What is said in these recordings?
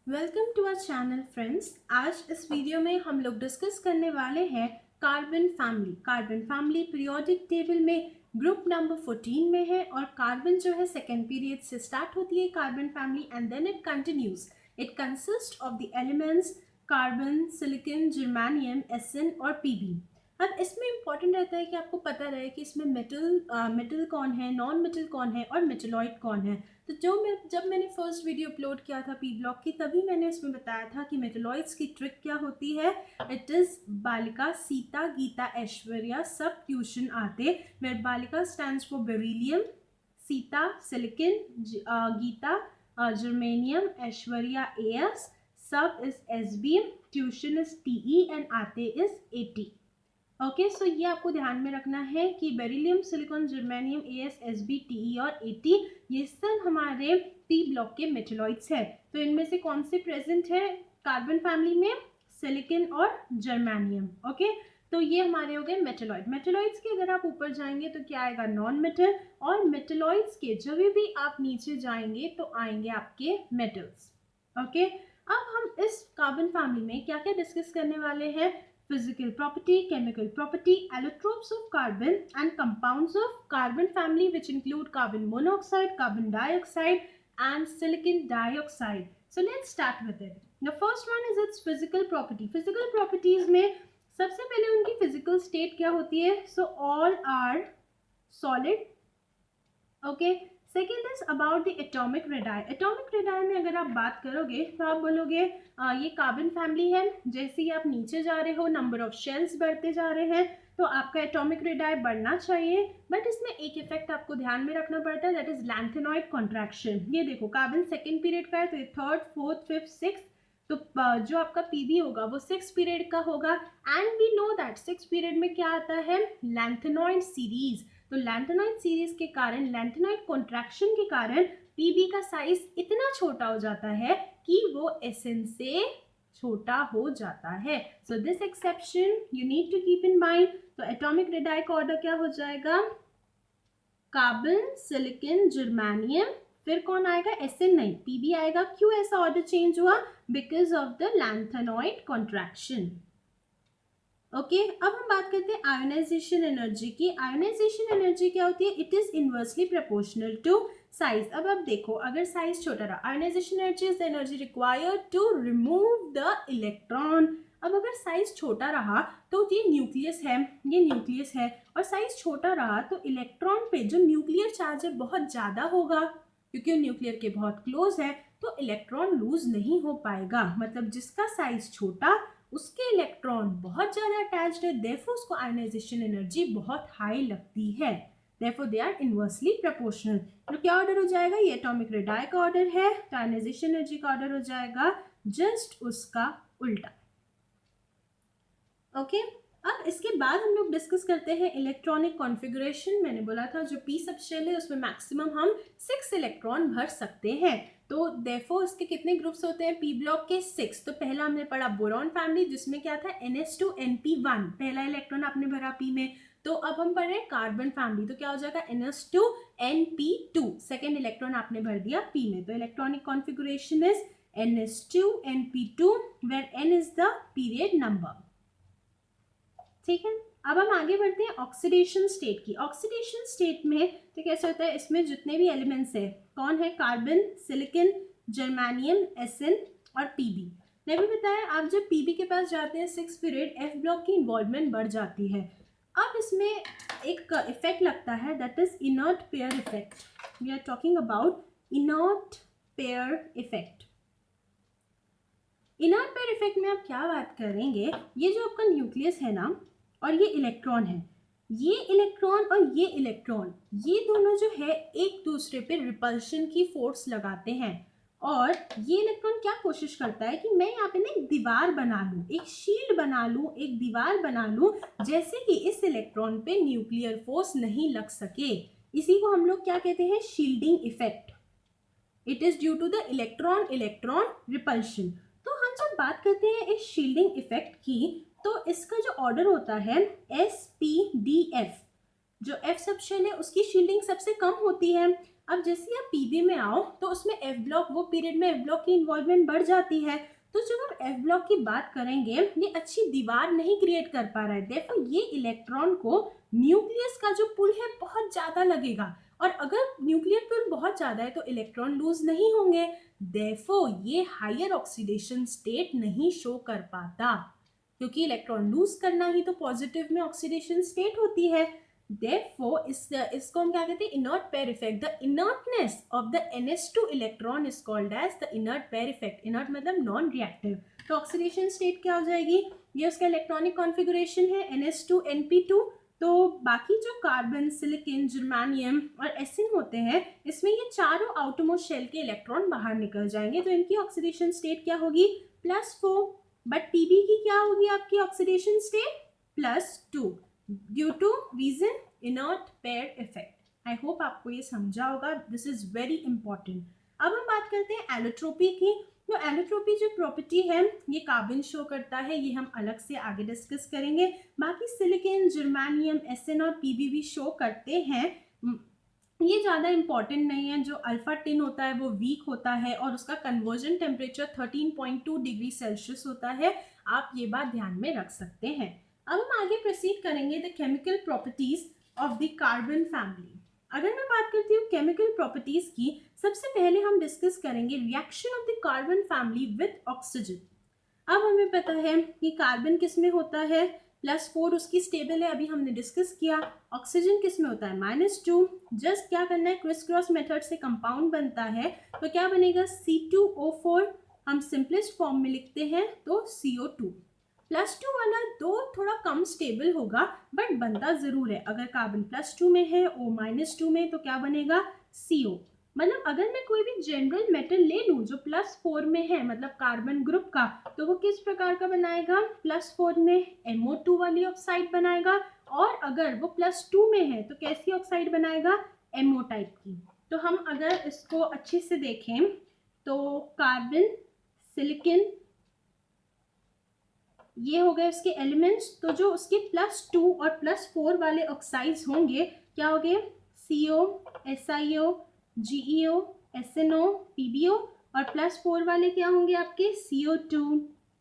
Welcome to our channel friends. आज इस video में हम लोग डिस्कस करने वाले हैं carbon family. Carbon family periodic table में ग्रुप नंबर 14 में है और कार्बन जो है सेकेंड पीरियड से स्टार्ट होती है carbon family and then it continues. It consist of the elements carbon, silicon, germanium, SN और पीबी। अब इसमें इंपॉर्टेंट रहता है कि आपको पता रहे कि इसमें मेटल कौन है, नॉन मेटल कौन है और मेटलॉइड कौन है। तो जब मैंने फर्स्ट वीडियो अपलोड किया था पी ब्लॉक की, तभी मैंने इसमें बताया था कि मेटलॉइड्स की ट्रिक क्या होती है। इट इज बालिका, सीता, गीता, ऐश्वर्या सब ट्यूशन आते। मेरे बालिका stands for beryllium, Sita silicon, Gita germanium, Aishwarya AS, सब is SB, tuition is TE and आते इज एटी। ओके, सो ये आपको ध्यान में रखना है कि beryllium, silicon, germanium, AS, SB, TE और एटी ये सब हमारे पी ब्लॉक के मेटलॉइड्स है। तो इनमें से कौन से प्रेजेंट है कार्बन फैमिली में? सिलिकॉन और जर्मेनियम। ओके, तो ये हमारे हो गए मेटलॉइड। मेटलॉइड्स के अगर आप ऊपर जाएंगे तो क्या आएगा? Non metal. और मेटलॉइड्स के जब भी आप नीचे जाएंगे तो आएंगे आपके मेटल्स। ओके, अब हम इस कार्बन फैमिली में क्या क्या डिस्कस करने वाले हैं? Physical property, chemical property, allotropes of carbon and compounds of carbon family which include carbon monoxide, carbon dioxide and silicon dioxide. So let's start with it. The first one is its physical property. Physical properties में सबसे पहले उनकी physical state क्या होती है? So all are solid. Okay. Second is about the atomic radii. Atomic radii में अगर आप बात करोगे तो आप बोलोगे ये कार्बन फैमिली है, जैसे ही आप नीचे जा रहे हो नंबर ऑफ शेल्स बढ़ते जा रहे हैं तो आपका एटॉमिक रेडाई बढ़ना चाहिए। बट इसमें एक इफेक्ट आपको ध्यान में रखना पड़ता है, दैट इज लैंथेनॉइड कॉन्ट्रैक्शन। ये देखो कार्बन सेकेंड पीरियड का है तो ये थर्ड, फोर्थ, फिफ्थ, सिक्स, तो जो आपका पीबी होगा वो सिक्स पीरियड का होगा। And we know that six period में क्या आता है? Lanthanoid series. तो लैंथेनॉइड सीरीज के कारण, लैंथेनॉइड कॉन्ट्रैक्शन के कारण पीबी का साइज इतना छोटा हो जाता है कि वो एसएन से छोटा हो जाता है। So this exception you need to keep in mind. तो एटॉमिक रेडाई का ऑर्डर क्या हो जाएगा? कार्बन, सिलिकॉन, जर्मेनियम, फिर कौन आएगा? एसएन नहीं, पीबी आएगा। क्यों ऐसा ऑर्डर चेंज हुआ? Because of the lanthanoid contraction. Okay, अब हम बात करते हैं आयोनाइजेशन एनर्जी की। आयोनाइजेशन एनर्जी क्या होती है? It is inversely proportional to size. अब आप देखो, अगर साइज छोटा रहा, ionization energy is the energy required to remove the electron. अब अगर साइज छोटा रहा तो ये न्यूक्लियस है, ये न्यूक्लियस है, और साइज छोटा रहा तो इलेक्ट्रॉन पे जो न्यूक्लियर चार्ज है बहुत ज्यादा होगा, क्योंकि न्यूक्लियर के बहुत क्लोज है, तो इलेक्ट्रॉन लूज नहीं हो पाएगा। मतलब जिसका साइज छोटा उसके इलेक्ट्रॉन बहुत ज्यादा अटैच्ड है, देयरफॉर उसको आयोनाइजेशन एनर्जी बहुत हाई लगती है, therefore they are inversely proportional. तो क्या ऑर्डर हो जाएगा? ये एटॉमिक रेडाई का ऑर्डर है, तो आयोनाइजेशन एनर्जी का ऑर्डर हो जाएगा जस्ट उसका उल्टा। ओके, अब इसके बाद हम लोग डिस्कस करते हैं इलेक्ट्रॉनिक कॉन्फ़िगरेशन। मैंने बोला था जो पी सब शेल है उसमें मैक्सिमम हम 6 इलेक्ट्रॉन भर सकते हैं। तो देयरफॉर इसके कितने ग्रुप्स होते हैं पी ब्लॉक के? 6। तो पहला हमने पढ़ा बोरॉन फैमिली जिसमें क्या था? NS2NP1, पहला इलेक्ट्रॉन आपने भरा पी में। तो अब हम पढ़ रहे हैं कार्बन फैमिली, तो क्या हो जाएगा? NS2NP2, सेकेंड इलेक्ट्रॉन आपने भर दिया पी में। तो electronic configuration is NS2NP2 where N is the period number. ठीक है, अब हम आगे बढ़ते हैं ऑक्सीडेशन स्टेट की। ऑक्सीडेशन स्टेट में तो कैसे होता है? इसमें जितने भी एलिमेंट्स है, कौन है? कार्बन, सिलिकॉन, जर्मेनियम, एसएन और पीबी। ने भी बताया आप जब पीबी के पास जाते हैं 6 पीरियड, एफ ब्लॉक की इन्वॉल्वमेंट बढ़ जाती है। अब इसमें एक इफेक्ट लगता है, that is inert pair effect. We are talking about inert pair effect. Inert pair effect में आप क्या बात करेंगे? ये जो आपका न्यूक्लियस है ना, और ये इलेक्ट्रॉन है, ये इलेक्ट्रॉन और ये इलेक्ट्रॉन, ये दोनों जो है एक दूसरे पे रिपल्शन की फोर्स लगाते हैं। और ये इलेक्ट्रॉन क्या कोशिश करता है कि मैं यहाँ पे ना एक दीवार बना लूँ, एक शील्ड बना लूँ, एक दीवार बना लूँ, जैसे कि इस इलेक्ट्रॉन पे न्यूक्लियर फोर्स नहीं लग सके। इसी को हम लोग क्या कहते हैं? Shielding effect. It is due to the electron electron repulsion. तो हम जब बात करते हैं इस शील्डिंग इफेक्ट की, तो इसका जो ऑर्डर होता है SPDF, जो F सब शेल है उसकी शील्डिंग सबसे कम होती है। अब जैसे आप पीबी में आओ तो उसमें एफ ब्लॉक, वो पीरियड में एफ ब्लॉक की इन्वॉल्वमेंट बढ़ जाती है। तो जब हम एफ ब्लॉक की बात करेंगे, ये अच्छी दीवार नहीं क्रिएट कर पा रहा है, देखो ये इलेक्ट्रॉन को न्यूक्लियस का जो पुल है बहुत ज्यादा लगेगा, और अगर न्यूक्लियर पुल बहुत ज्यादा है तो इलेक्ट्रॉन लूज नहीं होंगे, देयरफॉर ये हायर ऑक्सीडेशन स्टेट नहीं शो कर पाता, क्योंकि इलेक्ट्रॉन लूज करना ही तो पॉजिटिव में ऑक्सीडेशन स्टेट होती है। Therefore, इसको हम क्या कहते हैं, inert pair effect. The inertness of the NH2 electron is called as the inert pair effect. Inert मतलब नॉन रिएक्टिव। तो ऑक्सीडेशन स्टेट क्या हो जाएगी, ये उसका इलेक्ट्रॉनिक कॉन्फ़िगरेशन है NH2 NP2। तो बाकी जो कार्बन, सिलिकॉन, जर्मेनियम और एसिन होते हैं, इसमें ये चारों आउटरमोस्ट शेल के इलेक्ट्रॉन बाहर निकल जाएंगे, तो इनकी ऑक्सीडेशन स्टेट क्या होगी, +4। बट पीबी की क्या होगी आपकी oxidation state, +2, due to reason inert pair effect. I hope आपको ये समझा होगा, दिस इज वेरी इंपॉर्टेंट। अब हम बात करते हैं एलोट्रोपी की। तो एलोट्रोपी जो प्रॉपर्टी है ये कार्बन शो करता है, ये हम अलग से आगे डिस्कस करेंगे। बाकी सिलिकॉन, जर्मेनियम, एसएन और पीबी भी शो करते हैं, ये ज़्यादा इंपॉर्टेंट नहीं है। जो अल्फा टिन होता है वो वीक होता है और उसका कन्वर्जन टेम्परेचर 13.2 डिग्री सेल्सियस होता है, आप ये बात ध्यान में रख सकते हैं। अब हम आगे प्रोसीड करेंगे the chemical properties of the carbon family. अगर मैं बात करती हूँ केमिकल प्रॉपर्टीज की, सबसे पहले हम डिस्कस करेंगे reaction of the carbon family with oxygen. अब हमें पता है कि कार्बन किस में होता है, +4 उसकी स्टेबल है, अभी हमने डिस्कस किया। ऑक्सीजन किस में होता है, -2। जस्ट क्या करना है, क्रिस क्रॉस मेथड से कंपाउंड बनता है, तो क्या बनेगा, C2O4। हम सिंपलेस्ट फॉर्म में लिखते हैं तो CO2। +2 वाला दो थोड़ा कम स्टेबल होगा, बट बनता जरूर है। अगर कार्बन +2 में है, O -2 में, तो क्या बनेगा, CO। मतलब अगर मैं कोई भी जनरल मेटल ले लूँ जो +4 में है, मतलब कार्बन ग्रुप का, तो वो किस प्रकार का बनाएगा, +4 में MO2 वाली ऑक्साइड बनाएगा, और अगर वो +2 में है तो कैसी ऑक्साइड बनाएगा, MO टाइप की। तो हम अगर इसको अच्छे से देखें तो कार्बन, सिलिकॉन, ये हो गए उसके एलिमेंट्स। तो जो उसके +2 और +4 वाले ऑक्साइड्स होंगे, क्या हो गए, CO, SiO, GeO, SnO, PbO, और +4 वाले क्या होंगे आपके, CO2,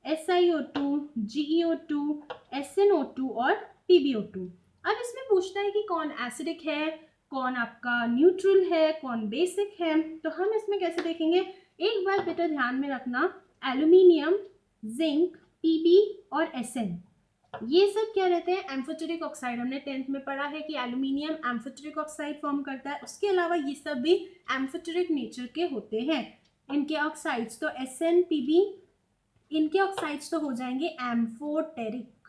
SiO2, GeO2, SnO2 और PbO2। अब इसमें पूछता है कि कौन एसिडिक है, कौन आपका न्यूट्रल है, कौन बेसिक है। तो हम इसमें कैसे देखेंगे, एक बार बेटा ध्यान में रखना, एल्यूमिनियम, जिंक, पीबी और एसएन, ये सब क्या रहते हैं, एम्फोटेरिक ऑक्साइड। हमने 10th में पढ़ा है कि एल्यूमिनियम एम्फोटेरिक ऑक्साइड फॉर्म करता है। उसके अलावा ये सब भी एम्फोटेरिक नेचर के होते हैं इनके ऑक्साइड्स। तो एसएन, पीबी, इनके ऑक्साइड्स तो हो जाएंगे एम्फोटेरिक।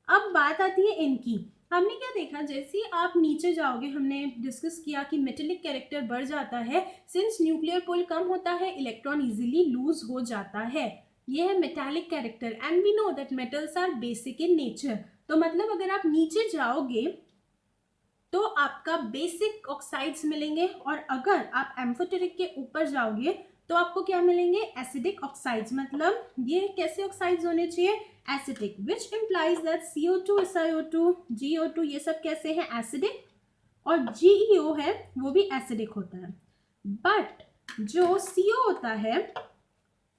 अब बात आती है इनकी, हमने क्या देखा, जैसे आप नीचे जाओगे, हमने डिस्कस किया कि मेटेलिक कैरेक्टर बढ़ जाता है, सिंस न्यूक्लियर पुल कम होता है, इलेक्ट्रॉन इजीली लूज हो जाता है। ये है metallic character, and we know that metals are basic in nature. तो मतलब अगर आप नीचे जाओगे तो आपका बेसिक ऑक्साइड्स मिलेंगे, और अगर आप एम्फोटेरिक के ऊपर जाओगे तो आपको क्या मिलेंगे, एसिडिक ऑक्साइड्स। मतलब ये कैसे ऑक्साइड्स होने चाहिए, acidic, which implies that CO2, SiO2, GeO2 ये सब कैसे हैं, एसिडिक, और GeO है वो भी एसिडिक होता है। बट जो CO होता है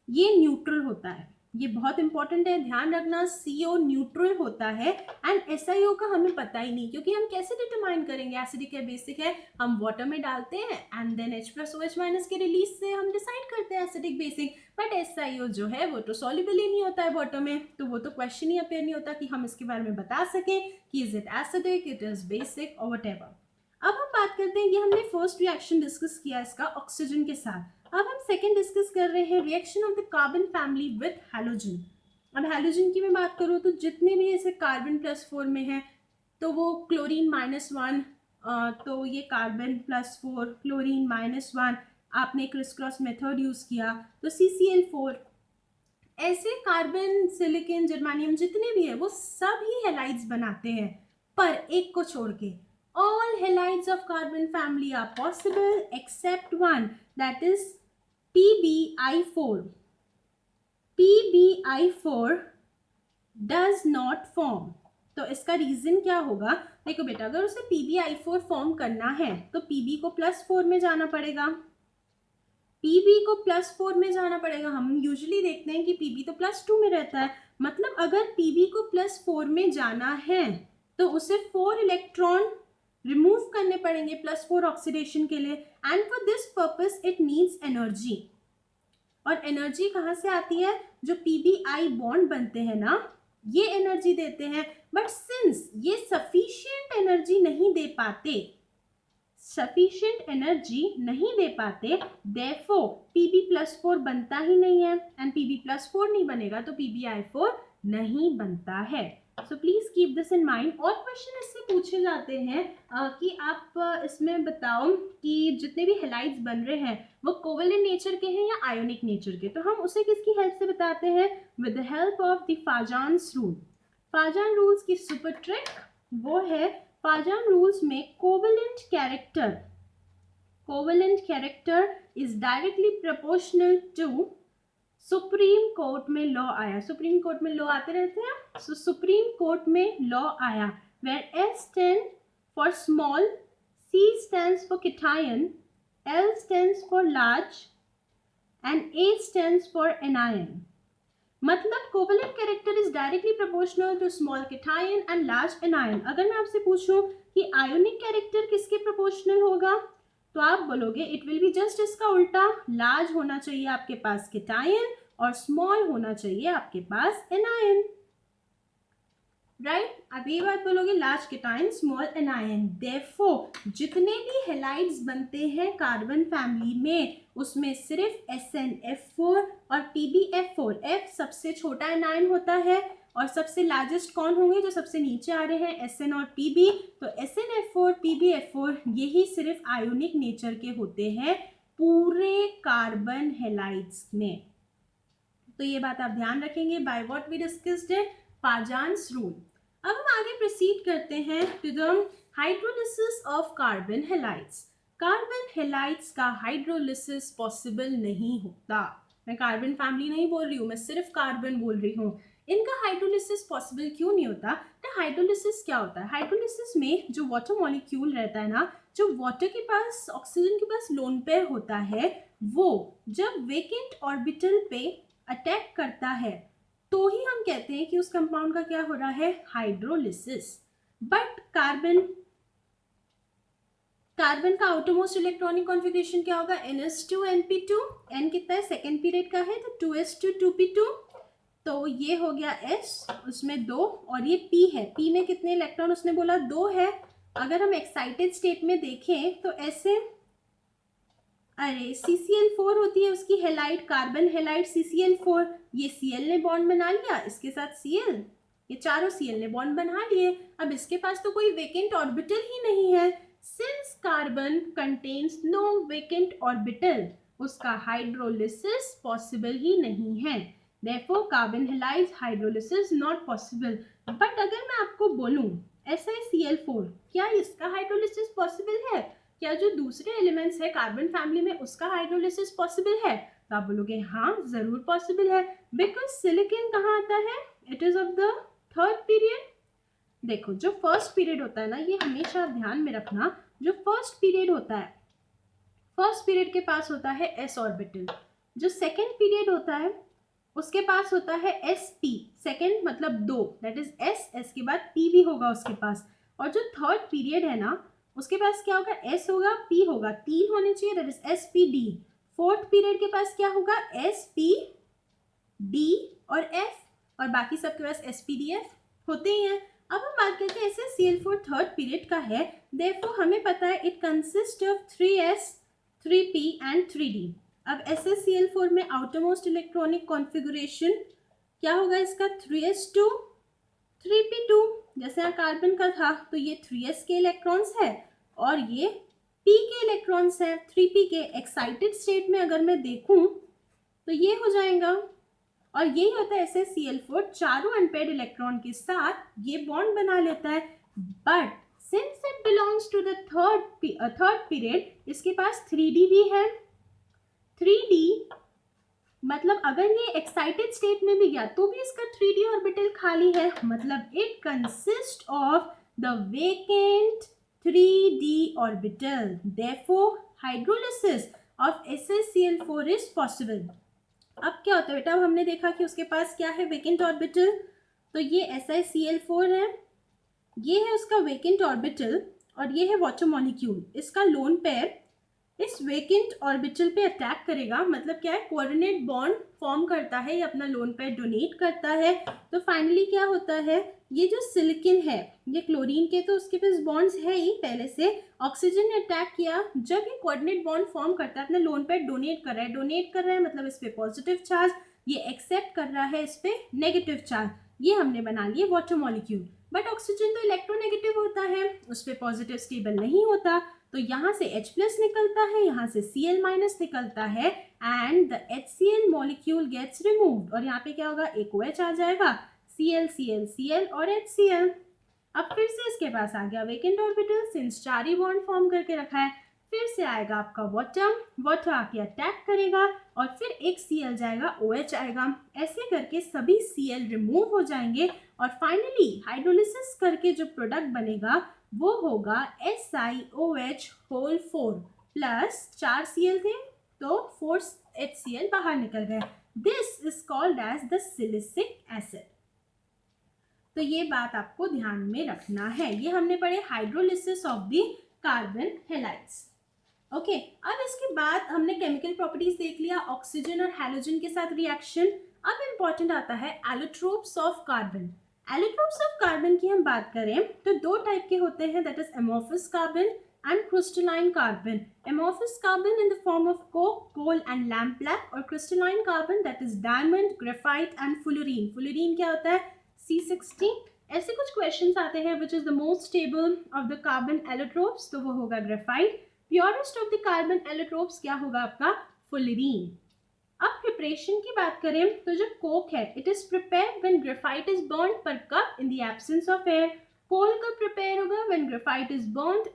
ये न्यूट्रल होता है, ये बहुत इंपॉर्टेंट है, ध्यान रखना, CO न्यूट्रल होता है। एंड SiO का हमें पता ही नहीं, क्योंकि हम कैसे डिटरमाइन करेंगे एसिडिक है बेसिक है, हम वाटर में डालते हैं एंड देन H+OH- के रिलीज से हम डिसाइड करते हैं एसिडिक बेसिक। बट SiO जो है वो तो सॉल्युबल ही नहीं होता है वाटर में, तो वो तो क्वेश्चन ही अपेयर नहीं होता कि हम इसके बारे में बता सकें कि is it acidic, it is basic और व्हाटएवर। अब हम बात करते हैं, ये हमने फर्स्ट रिएक्शन डिस्कस किया इसका ऑक्सीजन के साथ। अब हम सेकंड डिस्कस कर रहे हैं reaction of the carbon family with halogen. अब हैलोजन की मैं बात करूँ तो जितने भी ऐसे कार्बन +4 में है, तो वो क्लोरीन -1, तो ये कार्बन +4, क्लोरीन -1, आपने क्रिस क्रॉस मेथड यूज किया तो CCl4। ऐसे कार्बन, सिलिकॉन, जर्मेनियम जितने भी है वो सब ही हैलाइड्स बनाते हैं, पर एक को छोड़ के। All halides of carbon family are possible except one, that is PbI4. PbI4 does not form. तो इसका रीजन क्या होगा? देखो बेटा, अगर उसे PbI4 फॉर्म करना है तो Pb को +4 में जाना पड़ेगा, Pb को +4 में जाना पड़ेगा। हम यूजुअली देखते हैं कि Pb तो +2 में रहता है, मतलब अगर Pb को +4 में जाना है तो उसे 4 इलेक्ट्रॉन रिमूव करने पड़ेंगे +4 ऑक्सीडेशन के लिए, and for this purpose it needs energy. और एनर्जी कहाँ से आती है? जो PbI बॉन्ड बनते हैं ना, ये एनर्जी देते हैं। बट सिंस ये सफिशिएंट एनर्जी नहीं दे पाते, therefore Pb+4 बनता ही नहीं है, एंड Pb+4 नहीं बनेगा तो PbI4 नहीं बनता है। So please keep this in mind. और क्वेश्चन इससे पूछे जाते हैं कि आप इसमें बताओ कि जितने भी हेलाइड्स बन रहे हैं वो कोवेलेंट नेचर के हैं या आयोनिक नेचर के, तो हम उसे किसकी हेल्प से बताते हैं? With the help of the Fajans rule. Fajan rules की सुपर ट्रिक वो है, फाजान रूल्स में covalent character is directly proportional to, supreme court में लॉ आया, सुप्रीम कोर्ट में लॉ आते रहते हैं, सो सुप्रीम कोर्ट में लॉ आया where S stand for small, C stands for cation, L stands for large and A stands for anion। मतलब covalent character is directly proportional to small cation and large anion। अगर मैं आपसे पूछूं कि ionic character किसके proportional होगा, तो आप बोलोगे इट विल बी जस्ट इसका उल्टा, लार्ज होना चाहिए आपके पास cation और स्मॉल होना चाहिए आपके पास anion, राइट? अब ये बात बोलोगे, large cation small anion। Therefore जितने भी हेलाइड्स बनते हैं कार्बन फैमिली में उसमें सिर्फ SnF4 और PbF4, F सबसे छोटा एनायन होता है और सबसे लार्जेस्ट कौन होंगे? जो सबसे नीचे आ रहे हैं Sn और Pb, तो SnF4 PbF4 यही सिर्फ आयोनिक नेचर के होते हैं पूरे कार्बन हेलाइड्स में। तो ये बात आप ध्यान रखेंगे बाय व्हाट वी डिस्कस्ड है, फाजान्स रूल। अब हम आगे प्रोसीड करते हैं to the hydrolysis of carbon halides. Carbon halides का हाइड्रोलिसिस पॉसिबल नहीं होता। मैं कार्बन फैमिली नहीं बोल रही हूँ, मैं सिर्फ कार्बन बोल रही हूँ। इनका हाइड्रोलिसिस पॉसिबल क्यों नहीं होता? तो हाइड्रोलिसिस क्या होता है? हाइड्रोलिसिस में जो वाटर मॉलिक्यूल रहता है ना, जो वाटर के पास ऑक्सीजन के पास लोन पेयर होता है, वो जब वेकेंट ऑर्बिटल पे अटैक करता है तो ही हम कहते हैं कि उस कंपाउंड का क्या हो रहा है? हाइड्रोलिसिस। बट कार्बन का आउटरमोस्ट इलेक्ट्रॉनिक कॉन्फ़िगरेशन क्या होगा? NS2 N कितना है? सेकेंड पीरियड का है, तो 2s2 2p2, तो ये हो गया S, उसमें 2, और ये P है। P में कितने इलेक्ट्रॉन? उसने बोला 2 है। अगर हम एक्साइटेड स्टेट में देखें तो ऐसे, अरे CCl4 होती है उसकी हेलाइड, कार्बन हेलाइड CCl4, ये Cl ने बॉन्ड बना लिया, इसके साथ Cl, ये चारों Cl ने बॉन्ड बना लिए। अब इसके पास तो कोई वेकेंट ऑर्बिटल ही नहीं है। Since carbon contains no vacant orbital, उसका हाइड्रोलिसिस पॉसिबल ही नहीं है। Therefore carbon halide hydrolysis not possible. But अगर मैं आपको बोलूं SiCl4, क्या इसका हाइड्रोलिसिस पॉसिबल है? क्या जो दूसरे एलिमेंट्स है कार्बन फैमिली में उसका हाइड्रोलिसिस पॉसिबल है? तो आप बोलोगे हाँ जरूर पॉसिबल है, बिकॉज सिलिकॉन कहाँ आता है? It is of the third period. देखो जो फर्स्ट पीरियड होता है ना, ये हमेशा ध्यान में रखना, जो फर्स्ट पीरियड होता है, फर्स्ट पीरियड के पास होता है s ऑर्बिटल। जो सेकेंड पीरियड होता है उसके पास होता है sp, सेकेंड मतलब 2, दैट इज s के बाद p भी होगा उसके पास। और जो थर्ड पीरियड है ना उसके पास क्या होगा? s होगा, p होगा, 3 होने चाहिए, that is spd। Fourth period के पास क्या होगा? spd और f, और बाकी सबके पास spdf होते ही हैं। अब हम बात करते हैं SiCl4 थर्ड पीरियड का है, देयरफॉर हमें पता है it consist of 3s 3p and 3d। अब SiCl4 में आउटरमोस्ट इलेक्ट्रॉनिक कॉन्फ़िगरेशन क्या होगा इसका? 3s2 3p2। जैसे यहाँ कार्बन का था तो ये 3s के इलेक्ट्रॉन्स है और ये p के इलेक्ट्रॉन्स है। 3p के एक्साइटेड स्टेट में अगर मैं देखूं तो ये हो जाएगा, और यही होता है SiCl4 चारों अनपेयर्ड इलेक्ट्रॉन के साथ ये बॉन्ड बना लेता है। But since it belongs to the third period, इसके पास 3d भी है। 3d मतलब अगर ये एक्साइटेड स्टेट में भी गया तो भी इसका 3d ऑर्बिटल खाली है, मतलब it consist of the vacant 3d orbital, therefore hydrolysis of SiCl4 is possible. अब क्या होता है बेटा, अब हमने देखा कि उसके पास क्या है, वेकेंट ऑर्बिटल, तो ये SiCl4 है, ये है उसका वेकेंट ऑर्बिटल और ये है वाटर मॉलिक्यूल। इसका लोन पेयर इस वेकेंट ऑर्बिटल पे अटैक करेगा, मतलब क्या है, कोऑर्डिनेट बॉन्ड फॉर्म करता है, ये अपना लोन पेयर डोनेट करता है। तो फाइनली क्या होता है, ये जो सिलिकॉन है, ये क्लोरीन के तो उसके पास बॉन्ड्स है ही पहले से, ऑक्सीजन ने अटैक किया, जब ये कोऑर्डिनेट बॉन्ड फॉर्म करता है, अपना लोन पेयर डोनेट कर रहा है मतलब इस पे पॉजिटिव चार्ज, ये एक्सेप्ट कर रहा है इस पे नेगेटिव चार्ज, ये हमने बना लिए वाटर मॉलिक्यूल। बट ऑक्सीजन तो इलेक्ट्रोनेगेटिव होता है, उस पर पॉजिटिव स्टेबल नहीं होता, तो यहाँ से H प्लस निकलता है, यहाँ से Cl माइनस निकलता है and the HCl molecule gets removed, और यहाँ पे क्या होगा, एक OH आ जाएगा, Cl Cl Cl और HCl। अब फिर से इसके पास आ गया वेकेंट ऑर्बिटल, सिंस 4 ही बॉन्ड फॉर्म करके रखा है, फिर से आएगा आपका वाटर आके अटैक करेगा और फिर एक Cl जाएगा, OH आएगा, ऐसे करके सभी Cl रिमूव हो जाएंगे और फाइनली हाइड्रोलिसिस करके जो प्रोडक्ट बनेगा वो होगा SiOH होल 4 प्लस 4 Cl थे तो 4 HCl बाहर निकल गए। This is called as the silicic acid. तो ये बात आपको ध्यान में रखना है, ये हमने पढ़े hydrolysis of the carbon halides. Okay, अब इसके बाद हमने केमिकल प्रॉपर्टीज देख लिया, ऑक्सीजन और हैलोजन के साथ रिएक्शन। अब इंपॉर्टेंट आता है allotropes of carbon. Allotropes of carbon की हम बात करें तो दो टाइप के होते हैं, that is amorphous carbon and crystalline carbon. Amorphous carbon in the form of coke, coal and lamp black, और crystalline carbon that is diamond, graphite and fullerene. Fullerene क्या होता है, C60। ऐसे कुछ क्वेश्चंस आते हैं, which is the most stable of the carbon allotropes, तो वो होगा graphite. Purest of the carbon allotropes क्या होगा आपका, फुलरीन। अब प्रिपरेशन की बात करें तो जो कोक है, it is prepared when graphite is burned पर cup in the absence of air. Coal कब प्रिपेयर होगा, when graphite is burned,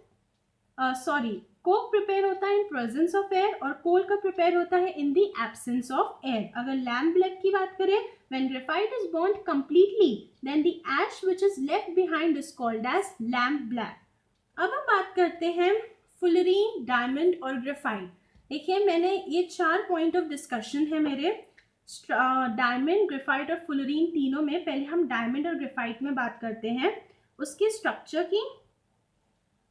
coke prepare होता है इन प्रेजेंस ऑफ एयर और कोल का प्रिपेयर होता है in the absence of air. अगर लैम्प ब्लैक की बात करें, when graphite is burned completely then the ash which is left behind is called as lamp black. अब हम बात करते हैं फुलरीन, डायमंड और ग्रेफाइट। देखिए मैंने ये 4 पॉइंट ऑफ डिस्कशन है मेरे, डायमंड, ग्रेफाइट और फुलरीन तीनों में। पहले हम डायमंड और ग्रेफाइट में बात करते हैं उसके स्ट्रक्चर की।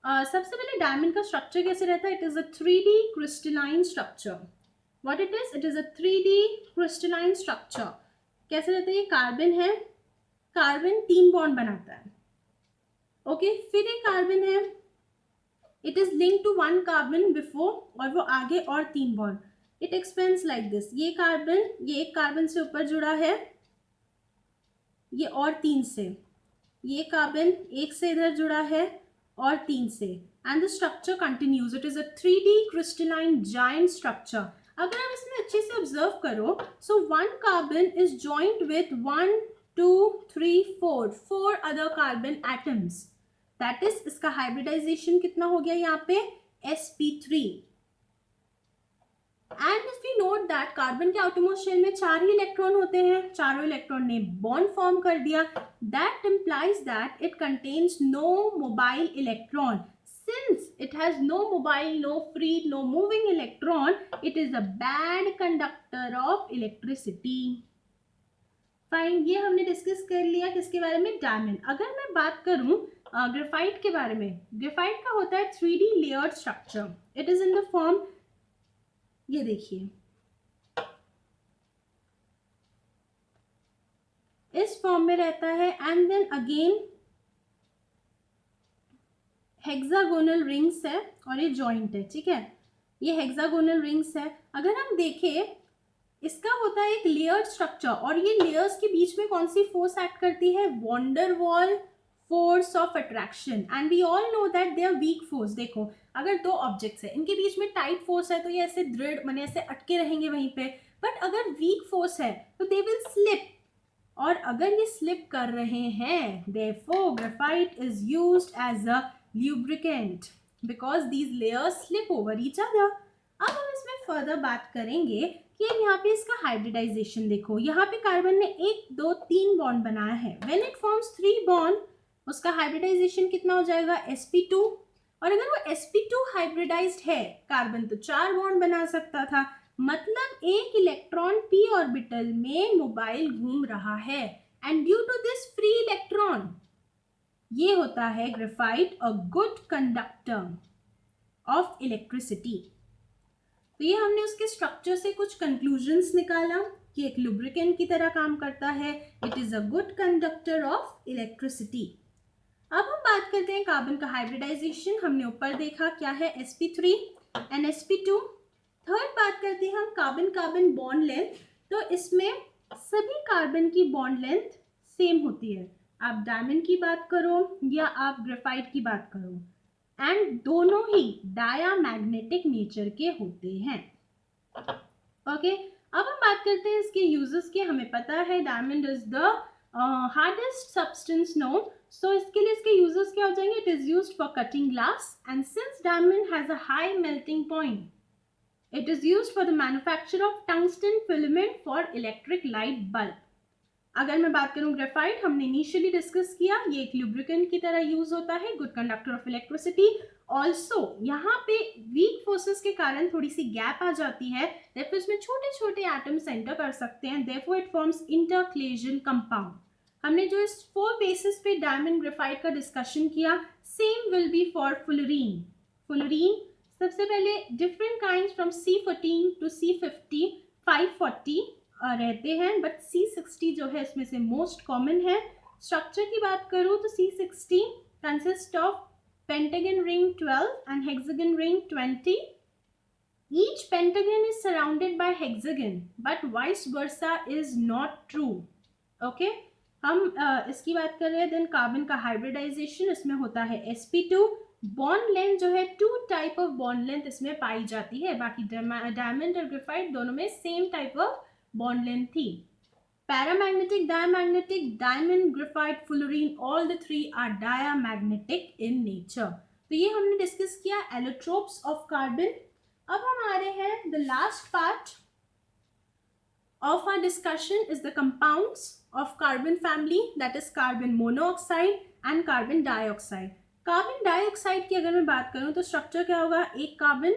सबसे पहले डायमंड का स्ट्रक्चर कैसे रहता है, it is a 3D crystalline structure. What it is a 3D crystalline structure. कैसे रहता है, ये कार्बन है, कार्बन 3 बॉन्ड बनाता है, ओके, फिर एक कार्बन है, it is link to 1 carbon before, और वो आगे और 3 bond, it expands like this. ये कार्बन, ये एक कार्बन से ऊपर जुड़ा है, ये और 3 से, ये कार्बन एक से इधर जुड़ा है और 3 से, and the structure continues. It is a 3D crystalline giant structure. अगर आप इसमें अच्छे से ऑब्जर्व करो, सो 1 carbon is joint with 1 2 3 4 other carbon atoms, that is इसका हाइब्रिडाइजेशन कितना हो गया यहाँ पे, sp3। And if you note that carbon के आउटरमोस्ट शेल में 4 ही इलेक्ट्रॉन होते हैं, चारों इलेक्ट्रॉन ने बॉन्ड फॉर्म कर दिया, that implies that it contains no mobile electron. Since it has no mobile, no free, no moving electron, it is a bad conductor of electricity. Fine, ये हमने discuss कर लिया किसके बारे में, डायमंड। अगर मैं बात करूं ग्रेफाइट के बारे में, ग्रेफाइट का होता है 3D layered structure. It is in the form, ये देखिए इस फॉर्म में रहता है, and then again hexagonal rings है और ये जॉइंट है, ठीक है, ये हेक्सागोनल रिंग्स है। अगर हम देखें, इसका होता है एक लेयर्ड स्ट्रक्चर, और ये लेयर्स के बीच में कौन सी फोर्स एक्ट करती है, van der Waals force of attraction, and we all know that they are weak force. देखो अगर 2 ऑब्जेक्ट्स है, इनके बीच में टाइट फोर्स है तो ये ऐसे दृढ़ माने ऐसे अटके रहेंगे वहीं पे, बट अगर वीक फोर्स है तो दे विल स्लिप, और अगर ये स्लिप कर रहे हैं, therefore graphite is used as a lubricant because these layers slip over each other. अब हम इसमें फर्दर बात करेंगे कि यहाँ पे इसका हाइब्रिडाइजेशन देखो, यहाँ पे कार्बन ने 1 2 3 बॉन्ड बनाया है। व्हेन इट फॉर्म्स 3 बॉन्ड, उसका हाइब्रिडाइजेशन कितना हो जाएगा, sp2। और अगर वो sp2 हाइब्रिडाइज्ड है, कार्बन तो 4 बॉन्ड बना सकता था, मतलब एक इलेक्ट्रॉन p ऑर्बिटल में मोबाइल घूम रहा है, and due to this free electron, ये होता है graphite a good conductor of electricity. तो ये हमने उसके स्ट्रक्चर से कुछ कंक्लूजन्स निकाला कि एक लुब्रिकेंट की तरह काम करता है, it is a good conductor of electricity. अब हम बात करते हैं कार्बन का हाइब्रिडाइजेशन। हमने ऊपर देखा क्या है, sp3 एंड sp2। थर्ड बात करते हैं हम कार्बन कार्बन बॉन्ड लेंथ। तो इसमें सभी कार्बन की बॉन्ड लेंथ सेम होती है, आप डायमंड की बात करो या आप ग्रेफाइट की बात करो, एंड दोनों ही डायामैग्नेटिक नेचर के होते हैं। ओके, अब हम बात करते हैं इसके यूजेस के। हमें पता है diamond is the hardest substance known, so इसके लिए इसके यूजेस क्या हो जाएंगे, it is used for cutting glass, and since diamond has a high melting point, it is used for the manufacture of tungsten filament for electric light bulb. अगर मैं बात करूं ग्रेफाइट, हमने इनिशियली डिस्कस किया, ये एक लुब्रिकेंट की तरह यूज होता है, good conductor of electricity. Also यहाँ पे वीक फोर्सेस के कारण थोड़ी सी गैप आ जाती है, देयरफॉर इसमें छोटे छोटे एटम सेंटर कर सकते हैं, देयरफॉर इट फॉर्म्स इंटरक्लेजन कंपाउंड। हमने जो इस 4 बेसिस पे डायमंड ग्रेफाइट का डिस्कशन किया, same will be for fullerene. Fullerene सबसे पहले different kinds from C14 to C50 540 रहते हैं, बट C60 जो है इसमें से मोस्ट कॉमन है। स्ट्रक्चर की बात करूं तो C60 consist of pentagon ring 12 and hexagon ring 20. Each pentagon is surrounded by hexagon, but vice versa is not true. Okay, हम इसकी बात कर रहे हैं। देन कार्बन का हाइब्रिडाइजेशन, इसमें होता है sp2। बॉन्ड लेंथ जो है 2 टाइप ऑफ बॉन्ड लेंथ इसमें पाई जाती है, बाकी डायमंड और ग्रेफाइट दोनों में same type of bond length थी। Paramagnetic, diamagnetic, diamond, graphite, fullerene, all the 3 are diamagnetic in nature. तो ये हमने डिस्कस किया एलोट्रोप्स ऑफ कार्बन। अब हम आ रहे हैं the last part of our discussion is the compounds of carbon family, that is carbon monoxide and carbon dioxide. Carbon dioxide की अगर मैं बात करूं तो स्ट्रक्चर क्या होगा, एक कार्बन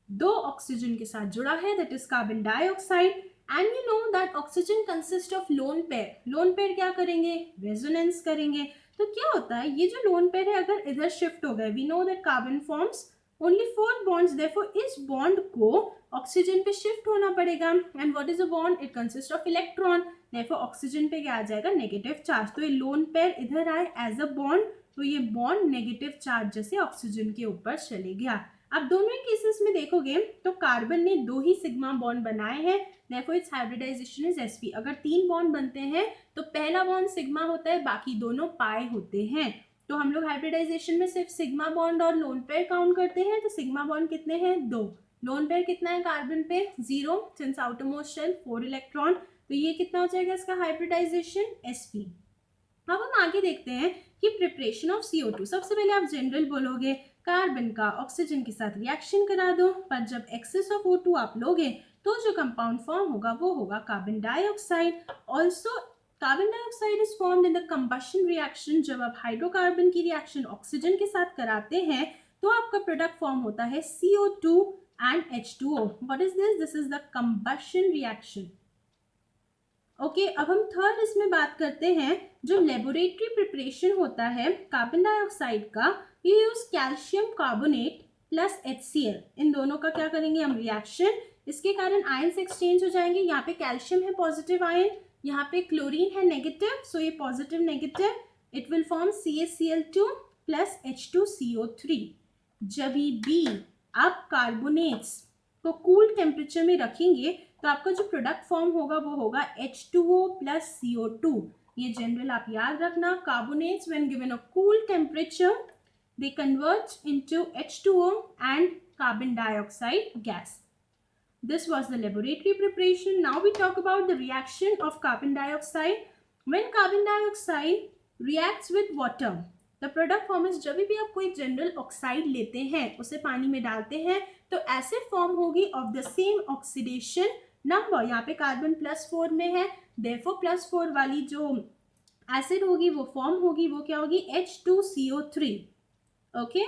2 ऑक्सीजन के साथ जुड़ा है, that is carbon dioxide. And you know that oxygen consist of lone pair. Lone pair क्या करेंगे, रेजोनेंस करेंगे। तो क्या होता है, ये जो लोन पेयर है अगर इधर शिफ्ट हो गए, we know that carbon forms only 4 bonds, therefore इस बॉन्ड को ऑक्सीजन पे शिफ्ट होना पड़ेगा। And what is a bond, it consist of electron, therefore oxygen पे क्या आ जाएगा, नेगेटिव चार्ज। तो ये लोन पेयर इधर आए एज अ बॉन्ड, तो ये बॉन्ड नेगेटिव चार्ज जैसे ऑक्सीजन के ऊपर चले गया। अब दोनों ही केसेस में देखोगे तो कार्बन ने 2 ही सिग्मा बॉन्ड बनाए हैं, therefore its hybridization is sp। अगर 3 बॉन्ड बनते हैं तो पहला बॉन्ड सिग्मा होता है, बाकी दोनों पाई होते हैं। तो हम लोग हाइब्रिडाइजेशन में सिर्फ सिग्मा बॉन्ड और लोन पेयर काउंट करते हैं। तो सिग्मा बॉन्ड कितने हैं, 2। लोन पेयर कितना है कार्बन पे, 0, सिंस आउटरमोस्ट शेल 4 इलेक्ट्रॉन। तो ये कितना हो जाएगा इसका हाइब्रिडाइजेशन, sp। अब हम आगे देखते हैं कि प्रिपरेशन ऑफ CO2। सबसे पहले आप जनरल बोलोगे कार्बन का ऑक्सीजन के साथ रिएक्शन करा दो, पर जब एक्सेस ऑफ O2 आप लोगे तो जो कंपाउंड फॉर्म होगा वो होगा carbon dioxide. Also carbon dioxide is formed in the combustion reaction. जब आप हाइड्रोकार्बन की रिएक्शन ऑक्सीजन के साथ कराते हैं तो आपका प्रोडक्ट फॉर्म होता है CO2 and H2O। What is this, this is the combustion reaction. Okay, अब हम थर्ड इसमें बात करते हैं जो लेबोरेटरी प्रिपरेशन होता है कार्बन डाइऑक्साइड का। You use calcium carbonate plus HCl, इन दोनों का क्या करेंगे हम रिएक्शन, इसके कारण आयंस एक्सचेंज हो जाएंगे। यहाँ पे कैल्शियम है पॉजिटिव आयन, यहाँ पे क्लोरीन है नेगेटिव, सो ये positive negative, it will form CaCl2 plus H2CO3। जब भी आप कार्बोनेट्स को कूल टेम्परेचर में रखेंगे तो आपका जो प्रोडक्ट फॉर्म होगा वो होगा H2O प्लस CO2। ये जनरल आप याद रखना, carbonates when given a cool temperature they convert into H2O and carbon dioxide gas. This was the laboratory preparation. Now we talk about the reaction of carbon dioxide. When carbon dioxide reacts with water, the product form is, जब भी आप कोई general oxide लेते हैं उसे पानी में डालते हैं तो एसिड फॉर्म होगी of the same oxidation number. यहाँ पे कार्बन +4 में है, देयरफॉर +4 वाली जो एसिड होगी वो फॉर्म होगी, वो क्या होगी, H2CO3। Okay,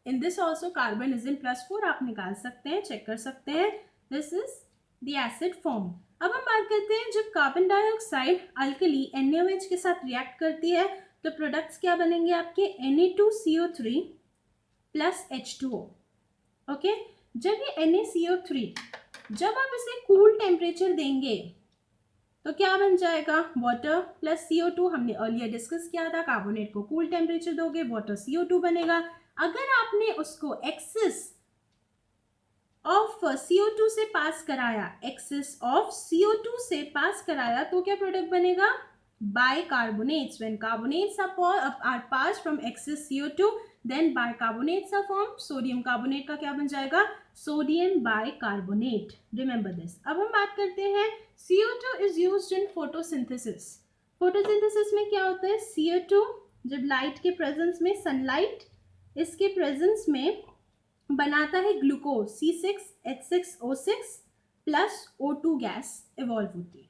in this also carbon is in +4, आप निकाल सकते हैं, चेक कर सकते हैं। This is the acid form. अब हम बात करते हैं जब कार्बन डाइऑक्साइड अल्कली NaOH के साथ रिएक्ट करती है तो प्रोडक्ट्स क्या बनेंगे आपके, Na2CO3 प्लस H2O। ओके, जब ये NaCO3 जब आप इसे कूल टेम्परेचर देंगे तो क्या बन जाएगा, वाटर प्लस CO2। हमने अर्लियर डिस्कस किया था, कार्बोनेट को कूल टेम्परेचर दोगे वाटर CO2 बनेगा। अगर आपने उसको एक्सेस ऑफ CO2 से पास कराया, एक्सेस ऑफ CO2 से पास कराया तो क्या प्रोडक्ट बनेगा, bicarbonates। when carbonates are passed from excess CO2 then bicarbonates are formed। Sodium carbonate का क्या बन जाएगा, सोडियम बाइकार्बोनेट। Remember this. अब हम बात करते हैं CO2 is used in photosynthesis। Photosynthesis में क्या होता है, CO2 जब लाइट के प्रेजेंस में, सनलाइट इसके प्रेजेंस में बनाता है glucose, C6H6O6 plus O2 gas evolve होती है।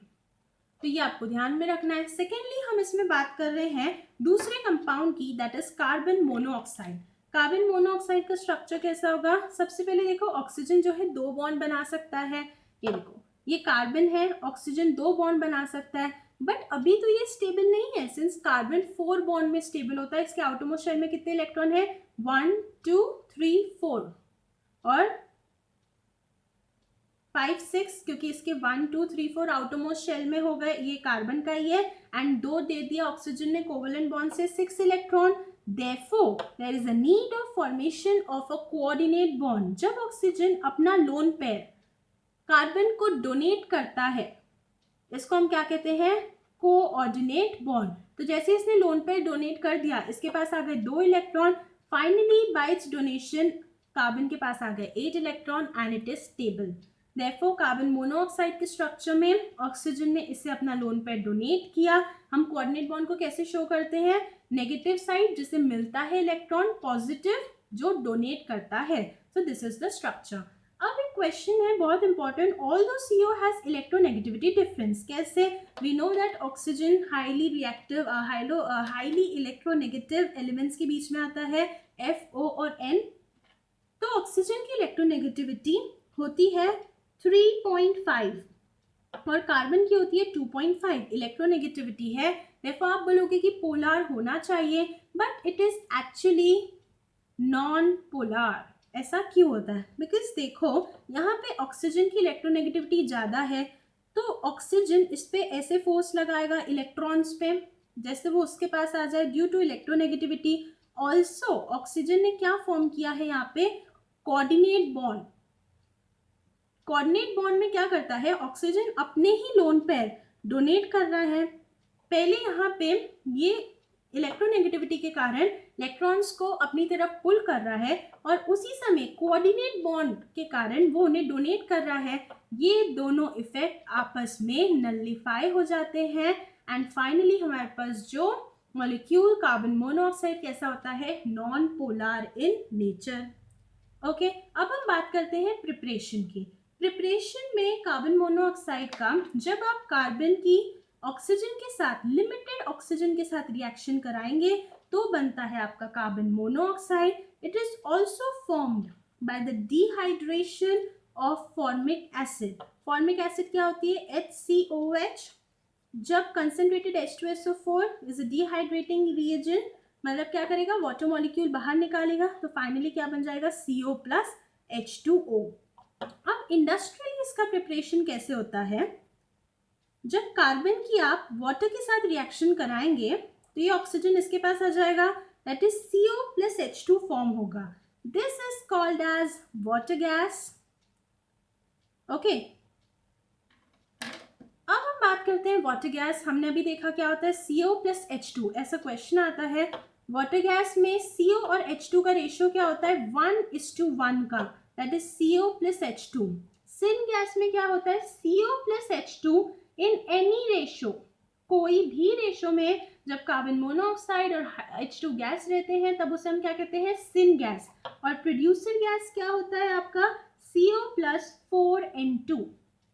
तो ये आपको ध्यान में रखना है। सेकेंडली हम इसमें बात कर रहे हैं दूसरे कंपाउंड की, that is carbon monoxide. Carbon monoxide का स्ट्रक्चर कैसा होगा, सबसे पहले देखो ऑक्सीजन जो है 2 बॉन्ड बना सकता है। ये देखो ये कार्बन है, ऑक्सीजन 2 बॉन्ड बना सकता है, बट अभी तो ये स्टेबल नहीं है सिंस कार्बन 4 बॉन्ड में स्टेबल होता है। इसके आउटरमोस्ट शेल में कितने इलेक्ट्रॉन है, 1 2 3 4 और 5 6, क्योंकि इसके 1 2 3 4 आउटरमोस्ट शेल में हो गए, ये कार्बन का ही है, एंड 2 दे दिया ऑक्सीजन ने कोवेलेंट बॉन्ड से, 6 electron. Therefore, there is a need of formation of a coordinate bond। जब ऑक्सीजन अपना लोन पेयर कार्बन को डोनेट करता है, इसको हम क्या कहते हैं, कोऑर्डिनेट बॉन्ड। तो जैसे इसने लोन पेयर डोनेट कर दिया, इसके पास आ गए 2 electron. Finally bye it's donation carbon के पास आ गए 8 electron and it is stable. Therefore, carbon monoxide के स्ट्रक्चर में ऑक्सीजन ने इसे अपना लोन पेयर डोनेट किया। हम कोऑर्डिनेट बॉन्ड को कैसे शो करते हैं, नेगेटिव साइड जिसे मिलता है इलेक्ट्रॉन, पॉजिटिव जो डोनेट करता है। So this is the structure. अब एक क्वेश्चन है बहुत important, although CO has electronegativity difference. कैसे, we know that oxygen highly reactive, highly electronegative elements के बीच में आता है, FO और N। तो ऑक्सीजन की इलेक्ट्रोनेगेटिविटी होती है 3.5 और कार्बन की होती है 2.5। इलेक्ट्रोनेगेटिविटी है, therefore आप बोलोगे कि पोलर होना चाहिए, but it is actually non polar. ऐसा क्यों होता है, बिकॉज देखो यहाँ पे ऑक्सीजन की इलेक्ट्रोनेगेटिविटी ज़्यादा है, तो ऑक्सीजन इस पे ऐसे फोर्स लगाएगा इलेक्ट्रॉन्स पे जैसे वो उसके पास आ जाए, due to electronegativity. Also oxygen ने क्या फॉर्म किया है यहाँ पे, कोऑर्डिनेट बॉन्ड। कोऑर्डिनेट बॉन्ड में क्या करता है, ऑक्सीजन अपने ही लोन पेयर डोनेट कर रहा है। पहले यहाँ पे ये इलेक्ट्रोनेगेटिविटी के कारण इलेक्ट्रॉन्स को अपनी तरफ पुल कर रहा है, और उसी समय कोऑर्डिनेट बॉन्ड के कारण वो उन्हें डोनेट कर रहा है। ये दोनों इफेक्ट आपस में नलिफाई हो जाते हैं, एंड फाइनली हमारे पास जो मॉलिक्यूल कार्बन मोनोऑक्साइड कैसा होता है, non polar in nature. Okay, अब हम बात करते हैं प्रिपरेशन की। प्रिपरेशन में कार्बन मोनोऑक्साइड का, जब आप कार्बन की ऑक्सीजन के साथ, लिमिटेड ऑक्सीजन के साथ रिएक्शन कराएंगे तो बनता है आपका carbon monoxide. It is also formed by the dehydration of formic acid. Formic acid क्या होती है, HCOH। जब concentrated H2SO4 is a dehydrating reagent, मतलब क्या करेगा, वाटर मॉलिक्यूल बाहर निकालेगा, तो फाइनली क्या बन जाएगा, CO प्लस H2O। अब इंडस्ट्रियली इसका प्रिपरेशन कैसे होता है, जब कार्बन की आप वाटर के साथ रिएक्शन कराएंगे तो ये ऑक्सीजन इसके पास आ जाएगा, that is CO plus H2 form होगा। This is called as water gas. Okay, अब हम बात करते हैं वाटर गैस। हमने अभी देखा क्या होता है, CO प्लस H2। ऐसा क्वेश्चन आता है, वाटर गैस में CO और H2 का रेशियो क्या होता है, 1:1 का, that is CO plus H2। Syn gas में क्या होता है, CO plus H2 in any ratio, कोई भी रेशियो में जब कार्बन मोनोऑक्साइड और H2 गैस रहते हैं तब उसे हम क्या कहते हैं, सिन गैस। और प्रोड्यूसर गैस क्या होता है आपका, CO प्लस 4N2,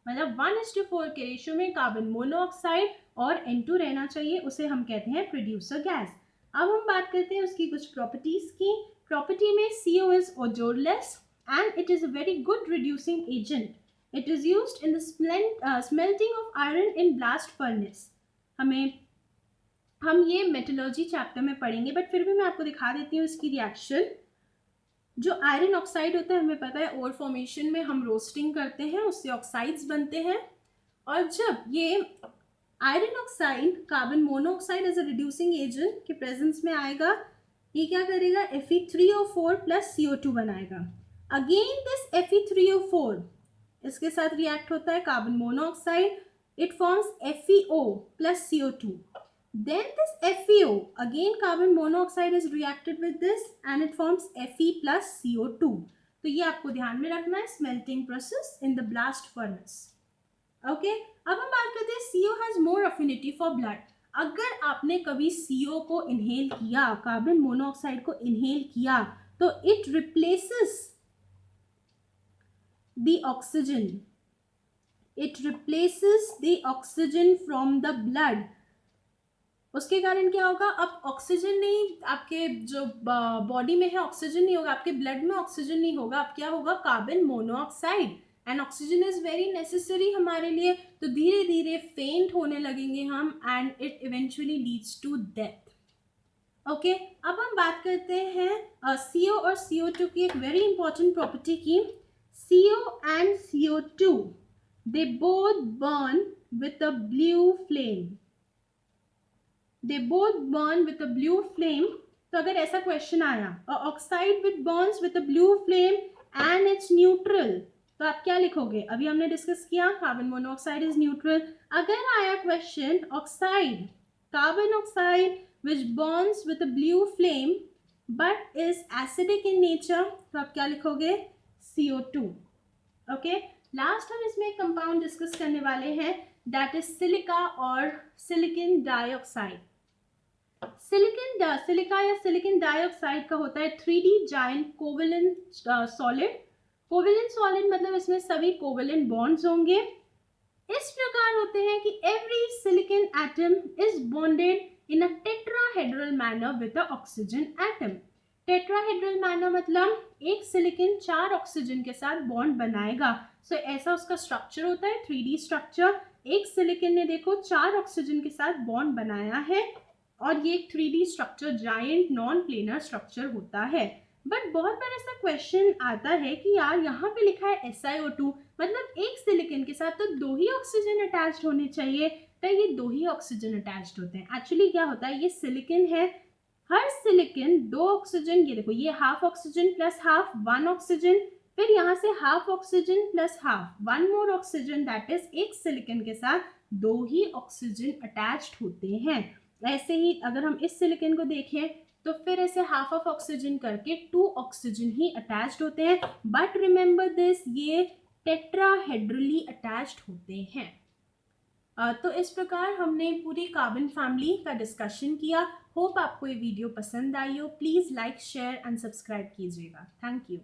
मतलब 1:4 के रेशियो में कार्बन मोनोऑक्साइड और N2 रहना चाहिए, उसे हम कहते हैं प्रोड्यूसर गैस। अब हम बात करते हैं उसकी कुछ प्रॉपर्टीज की। प्रॉपर्टी में CO is odourless and it is a very good reducing agent. It is used in the smelting of iron in blast furnace. हम ये मेटलर्जी चैप्टर में पढ़ेंगे, बट फिर भी मैं आपको दिखा देती हूँ इसकी रिएक्शन। जो आयरन ऑक्साइड होता है, हमें पता है ओर फॉर्मेशन में हम रोस्टिंग करते हैं, उससे ऑक्साइड्स बनते हैं, और जब ये iron oxide carbon monoxide as a reducing agent के प्रेजेंस में आएगा, ये क्या करेगा, Fe3O4 प्लस CO2 बनाएगा। अगेन दिस Fe3O4 इसके साथ रिएक्ट होता है carbon monoxide, it forms FeO plus CO2। Then this FeO, again carbon monoxide is reacted with this and it forms Fe plus CO2. तो ये आपको ध्यान में रखना है smelting process in the blast furnace. Okay? अब हम बात करते हैं CO has more affinity for blood. अगर आपने कभी CO को inhale किया, कार्बन मोनोऑक्साइड को inhale किया, तो it replaces the oxygen. It replaces the oxygen from the blood. उसके कारण क्या होगा, अब ऑक्सीजन नहीं, आपके जो बॉडी में है ऑक्सीजन नहीं होगा, आपके ब्लड में ऑक्सीजन नहीं होगा, अब क्या होगा, carbon monoxide, and oxygen is very necessary हमारे लिए, तो धीरे धीरे फेंट होने लगेंगे हम, and it eventually leads to death. Okay, अब हम बात करते हैं CO और CO2 की एक वेरी इंपॉर्टेंट प्रॉपर्टी की। CO and CO2 they both burn with a blue flame. They both burn with a blue flame. तो अगर ऐसा क्वेश्चन आया, oxide with burns with a blue flame and it's neutral, तो आप क्या लिखोगे, अभी हमने डिस्कस किया कार्बन मोनोऑक्साइड इज न्यूट्रल। अगर आया question oxide, carbon oxide which burns with a blue flame but is acidic in nature, तो आप क्या लिखोगे, CO2। ओके, लास्ट हम इसमें एक कंपाउंड डिस्कस करने वाले हैं, दैट इज सिलिका और सिलिकॉन डाइऑक्साइड। सिलिका या सिलिकॉन डाइऑक्साइड का होता है 3D giant covalent solid. Covalent solid मतलब इसमें सभी कोवेलेंट बॉन्ड्स होंगे। इस प्रकार होते हैं कि every silicon atom is bonded in a tetrahedral manner with a oxygen atom. Tetrahedral manner मतलब एक सिलिकॉन 4 ऑक्सीजन के साथ बॉन्ड बनाएगा। सो ऐसा उसका स्ट्रक्चर होता है, 3D स्ट्रक्चर। एक सिलिकॉन ने देखो 4 ऑक्सीजन के साथ बॉन्ड बनाया है, और ये एक 3D structure giant non planar structure होता है। बट बहुत बार ऐसा क्वेश्चन आता है कि यार यहाँ पे लिखा है SiO2, मतलब एक सिलिकॉन के साथ तो 2 ही ऑक्सीजन अटैच्ड होने चाहिए, तो ये 2 ही ऑक्सीजन अटैच्ड होते हैं। एक्चुअली क्या होता है, ये सिलिकॉन है, हर सिलिकॉन 2 ऑक्सीजन, ये देखो ये half oxygen plus half 1 oxygen, फिर यहाँ से half oxygen plus half 1 more oxygen, that is एक सिलिकॉन के साथ 2 ही ऑक्सीजन अटैच्ड होते हैं। ऐसे ही अगर हम इस सिलिकॉन को देखें तो फिर ऐसे हाफ ऑफ ऑक्सीजन करके 2 ऑक्सीजन ही अटैच्ड होते हैं, बट रिमेंबर दिस, ये टेट्राहेड्रली अटैच्ड होते हैं। तो इस प्रकार हमने पूरी कार्बन फैमिली का डिस्कशन किया। होप आपको ये वीडियो पसंद आई हो। Please like, share and subscribe कीजिएगा। Thank you.